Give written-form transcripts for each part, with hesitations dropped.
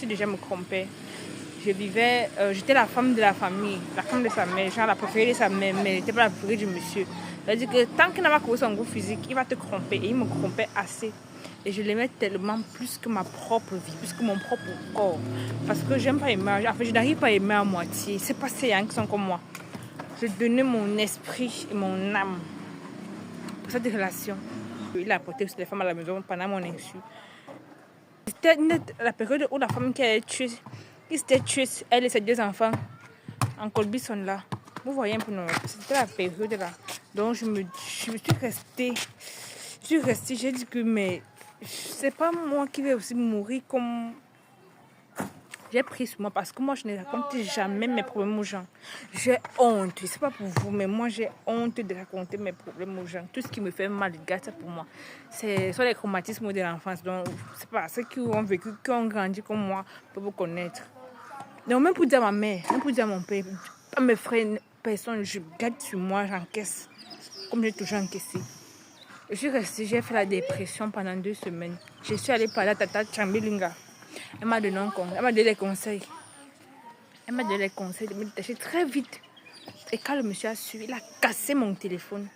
Je déjà me trompais. J'étais la femme de la famille, la femme de sa mère, genre la préférée de sa mère, mais elle n'était pas la préférée du monsieur. C'est-à-dire que tant qu'il n'a pas trouvé son goût physique, il va te tromper. Et il me trompait assez. Et je l'aimais tellement plus que ma propre vie, plus que mon propre corps. Parce que j'aime pas aimer. En fait, je n'arrive pas à aimer à moitié. C'est pas ces gens qui sont comme moi. Je donnais mon esprit et mon âme pour cette relation. Il a apporté aussi les femmes à la maison pendant mon insu. C'était la période où la femme qui s'était tuée, elle et ses 2 enfants, en Colby sont là. Vous voyez un peu, c'était la période là. Donc je me suis restée. J'ai dit que mais c'est pas moi qui vais aussi mourir comme j'ai pris sur moi, parce que moi je ne raconte jamais mes problèmes aux gens. J'ai honte, c'est pas pour vous, mais moi j'ai honte de raconter mes problèmes aux gens. Tout ce qui me fait mal, regarde ça pour moi. C'est soit les traumatismes de l'enfance. Donc c'est pas ceux qui ont vécu, qui ont grandi comme moi peuvent vous connaître. Donc même pour dire à ma mère, même pour dire à mon père, à mes frères, personne, je garde sur moi, j'encaisse comme j'ai toujours encaissé. Je suis restée, j'ai fait la dépression pendant 2 semaines. Je suis allée parler à Tata Chambilinga. Elle m'a donné des conseils. Elle m'a donné des conseils de me détacher très vite. Et quand le monsieur a su, il a cassé mon téléphone.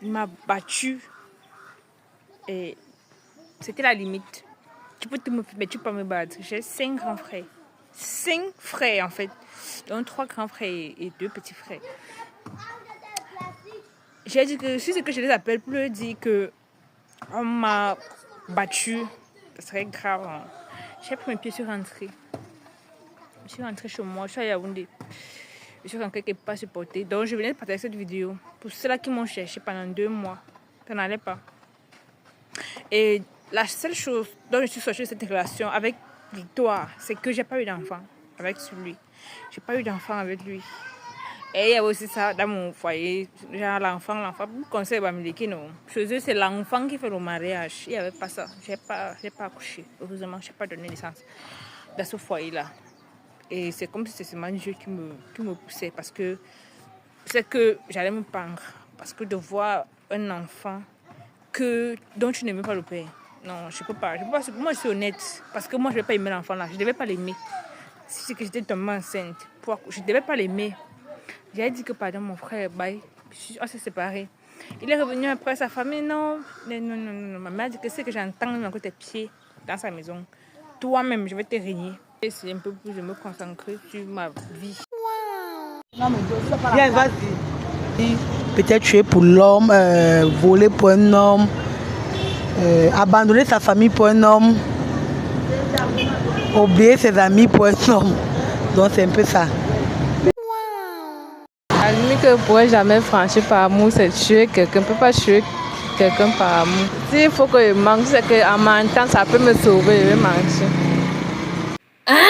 Il m'a battue. Et c'était la limite. Tu peux tout me faire, mais tu peux pas me battre. J'ai 5 grands frères. 5 frères en fait. Donc 3 grands frères et 2 petits frères. J'ai dit que si c'est que je les appelle pour leur dire que on m'a battue, ce serait grave. Hein. J'ai pris mes pieds, je suis rentrée. Je suis rentrée chez moi, je suis à Yaoundé. Je suis rentrée quelque part supportée. Donc je venais de partager cette vidéo. Pour ceux-là qui m'ont cherché pendant 2 mois, ça n'allait pas. Et la seule chose dont je suis sortie de cette relation avec Victoire, c'est que j'ai pas eu d'enfant avec celui. J'ai pas eu d'enfant avec lui. Et il y a aussi ça dans mon foyer, genre l'enfant, vous conseillez Bamileki, non. Chez eux, c'est l'enfant qui fait le mariage. Il n'y avait pas ça. J'ai pas accouché. Heureusement, je n'ai pas donné naissance dans ce foyer-là. Et c'est comme si c'était Dieu qui me poussait, parce que c'est que j'allais me pendre. Parce que de voir un enfant dont tu n'aimais pas le père, non, je peux pas. Moi, je suis honnête, parce que moi, je ne vais pas aimer l'enfant là. Je ne devais pas l'aimer. Si c'est que j'étais tombée enceinte, je ne devais pas l'aimer. J'ai dit que pardon, mon frère, bye. On s'est séparés. Il est revenu après sa famille. Non. Ma mère a dit que c'est que j'entends encore tes pieds dans sa maison. Toi-même, je vais te régner. C'est un peu plus de me concentrer sur ma vie. Viens, vas-y. Peut-être tuer pour l'homme, voler pour un homme, abandonner sa famille pour un homme, oublier ses amis pour un homme. Donc c'est un peu ça. La limite que je ne pourrais jamais franchir par amour, c'est tuer quelqu'un. Je ne peux pas tuer quelqu'un par amour. S'il faut que je mange, c'est qu'en mentant, ça peut me sauver. Je vais manger. Hein?